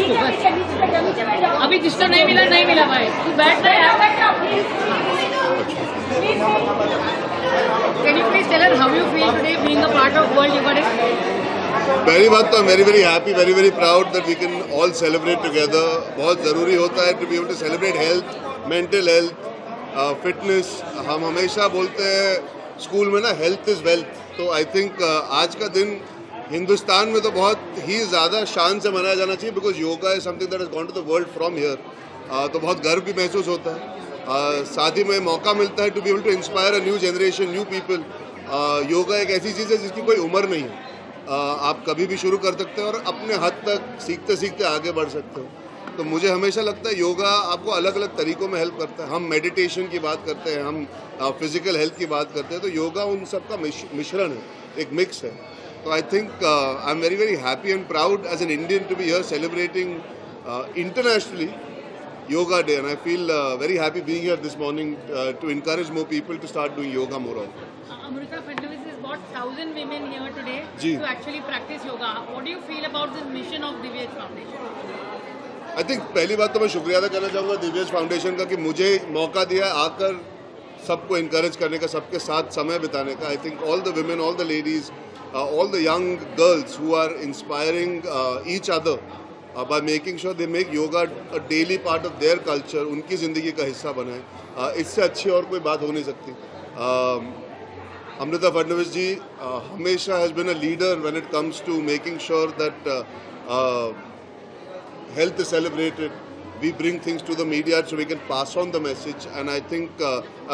To बस। अभी जिसको नहीं मिला भाई, तू बैठ ना यार। Can you please tell us how you feel today being a part of World Yoga Day? पहली बात तो very very happy, very very proud that we can all celebrate together. बहुत ज़रूरी होता है to be able to celebrate health, mental health, fitness. हम हमेशा बोलते हैं स्कूल में ना, हेल्थ इज़ वेल्थ। तो आई थिंक आज का दिन हिंदुस्तान में तो बहुत ही ज़्यादा शान से मनाया जाना चाहिए, because yoga is something that has gone to the world from here. तो बहुत गर्व भी महसूस होता है। साथ ही में मौका मिलता है to be able to inspire a new generation, new people. Yoga एक ऐसी चीज़ है जिसकी कोई उम्र नहीं है। आप कभी भी शुरू कर सकते हो और अपने हद तक सीखते सीखते आगे बढ़ सकते हो। तो मुझे हमेशा लगता है योगा आपको अलग अलग तरीकों में हेल्प करता है। हम मेडिटेशन की बात करते हैं, हम फिजिकल हेल्थ की बात करते हैं, तो योगा उन सब का मिश्रण है, एक मिक्स है। तो I think I am very very happy and proud as an Indian to be here celebrating internationally Yoga Day, and I feel very happy being here this morning to encourage more people to start doing yoga more often. Amrita Fadnavis has brought 1,000 women here today जी. to actually practice yoga. What do you feel about this mission of Divyaj Foundation? I think पहली बात तो मैं शुक्रिया अदा करना चाहूँगा दिव्यज foundation का कि मुझे मौका दिया आकर सबको इनकरेज करने का, सबके साथ समय बिताने का। I think all the women, all the ladies, all the young girls who are inspiring each other by making sure they make yoga a daily part of their culture, उनकी ज़िंदगी का हिस्सा बनाए। इससे अच्छी और कोई बात हो नहीं सकती। अमृता फडणवीस जी हमेशा has been a leader when it comes to making sure that health is celebrated. We bring things to the media so we can pass on the message, and I think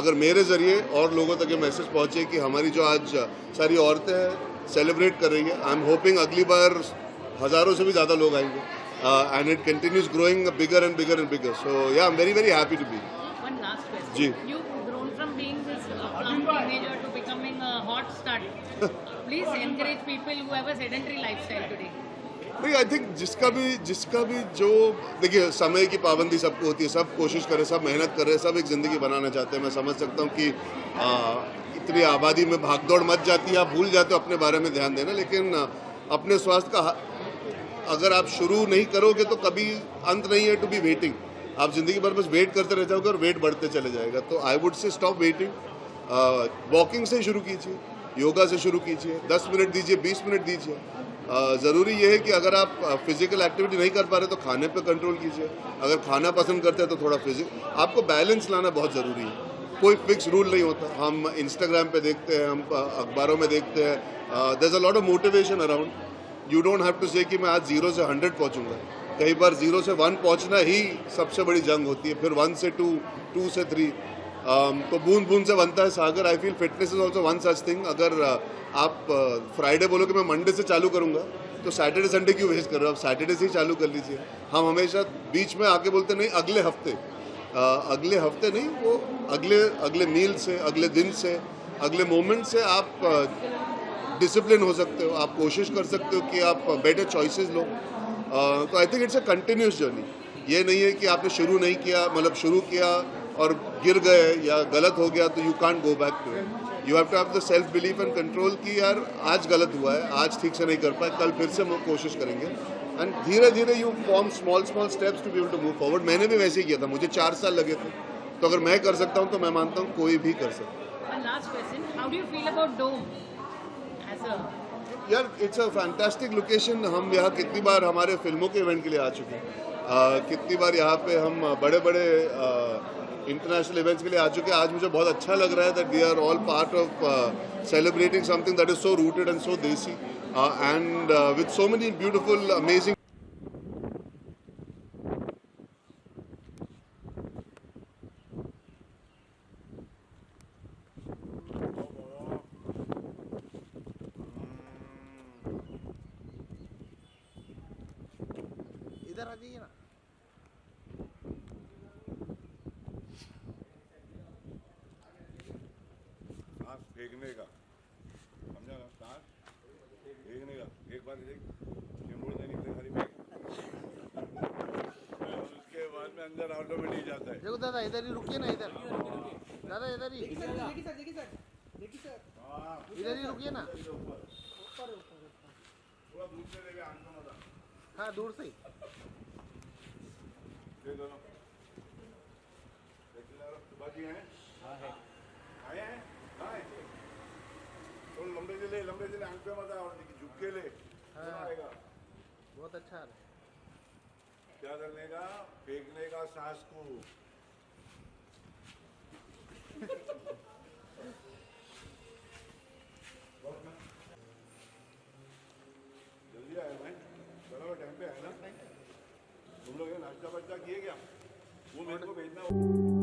अगर मेरे ज़रिए और लोगों तक ये मैसेज पहुँचे कि हमारी जो आज सारी औरतें हैं सेलिब्रेट कर रही है, आई एम होपिंग अगली बार हज़ारों से भी ज़्यादा लोग आएंगे, and it continues growing bigger and bigger and bigger. So yeah, I'm very very happy to be. One last question. Ji. You've grown from being this plump teenager to becoming a hot stud. Please encourage people who have a sedentary lifestyle today. भाई I think जिसका भी जो देखिए, समय की पाबंदी सबको होती है, सब कोशिश करें, सब मेहनत कर रहे हैं, सब एक ज़िंदगी बनाना चाहते हैं। मैं समझ सकता हूँ कि इतनी आबादी में भागदौड़ मच जाती है, आप भूल जाते हो अपने बारे में ध्यान देना। लेकिन अपने स्वास्थ्य का अगर आप शुरू नहीं करोगे तो कभी अंत नहीं है टू बी वेटिंग। आप ज़िंदगी भर बस वेट करते रह जाओगे और वेट बढ़ते चले जाएगा। तो I would say stop waiting. Walking से शुरू कीजिए, योगा से शुरू कीजिए, 10 मिनट दीजिए, 20 मिनट दीजिए। ज़रूरी ये है कि अगर आप फिजिकल एक्टिविटी नहीं कर पा रहे तो खाने पे कंट्रोल कीजिए। अगर खाना पसंद करते हैं तो थोड़ा आपको बैलेंस लाना बहुत ज़रूरी है। कोई फिक्स रूल नहीं होता। हम इंस्टाग्राम पे देखते हैं, हम अखबारों में देखते हैं, there is a lot of motivation around. You don't have to say कि मैं आज 0 से 100 पहुँचूंगा। कई बार 0 से 1 पहुँचना ही सबसे बड़ी जंग होती है, फिर 1 से 2, 2 से 3। तो बूंद बूंद से बनता है सागर। I feel fitness is also one such thing. अगर आप फ्राइडे बोलो कि मैं मंडे से चालू करूंगा, तो सैटरडे संडे क्यों वेस्ट कर रहे हो? आप सैटरडे से ही चालू कर लीजिए। हम हमेशा बीच में आके बोलते नहीं अगले हफ्ते, अगले हफ्ते नहीं, वो अगले मील से, अगले दिन से, अगले मोमेंट से आप डिसिप्लिन हो सकते हो। आप कोशिश कर सकते हो कि आप बेटर चॉइसेस लो। तो I think it's a continuous journey. ये नहीं है कि आपने शुरू नहीं किया, मतलब शुरू किया और गिर गए या गलत हो गया तो you can't go back to it. You have to have the self belief and control कि यार आज गलत हुआ है, आज ठीक से नहीं कर पाए, कल फिर से हम कोशिश करेंगे। एंड धीरे धीरे you form small steps to be able to move forward. मैंने भी वैसे ही किया था, मुझे 4 साल लगे थे। तो अगर मैं कर सकता हूँ तो मैं मानता हूँ कोई भी कर सकता है। Last question, how do you feel about dome as a यार इट्स अ फैंटास्टिक लोकेशन। हम यहाँ कितनी बार हमारे फिल्मों के इवेंट के लिए आ चुके हैं, कितनी बार यहाँ पे हम बड़े बड़े इंटरनेशनल इवेंट्स के लिए आ चुके हैं। आज मुझे बहुत अच्छा लग रहा है that we are all part of celebrating something that is so rooted and so desi and with so many beautiful amazing. इधर आ जाइए ना। सांस फेंकने का, समझा ना? सांस फेंकने का, एक बार देख मुड़ से निकले खाली फेंक, और उसके बाद में अंदर ऑटोमेटिक जाता है। देखो दादा इधर ही रुकिए ना, इधर दादा इधर ही, इधर ही रुकिए ना। थोड़ा दूर से लेके आंखों में। हाँ दूर से ही। ये दोनों बाकी हैं आए हैं कहाँ हैं थोड़ा लंबे से ले आंख पे मत और झुक के ले आएगा बहुत अच्छा है क्या करने का फेंकने का सांस को जल्दी आया मैं बराबर टाइम पे आया ना तुम लोग ये नाश्ता वाश्ता किए क्या वो मेरे को भेजना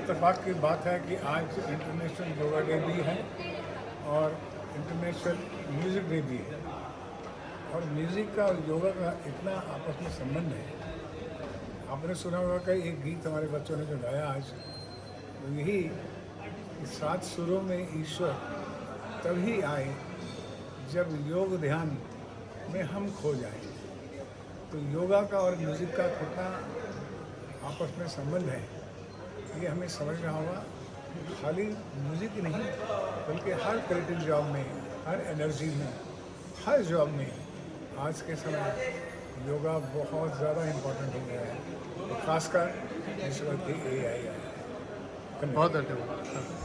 इत्तेफाक की बात है कि आज इंटरनेशनल योगा डे भी है और इंटरनेशनल म्यूज़िक डे भी है। और म्यूज़िक का और योगा का इतना आपस में संबंध है। आपने सुना होगा कि एक गीत हमारे बच्चों ने जो गाया आज, तो यही कि 7 सुरों में ईश्वर तभी आए जब योग ध्यान में हम खो जाएं। तो योगा का और म्यूज़िक का कितना आपस में संबंध है, ये हमें समझना होगा। खाली म्यूज़िक नहीं, बल्कि हर क्रिएटिव जॉब में, हर एनर्जी में, हर जॉब में आज के समय योगा बहुत ज़्यादा इम्पोर्टेंट हो गया है, खासकर इस वक्त AI आया है। बहुत धन्यवाद।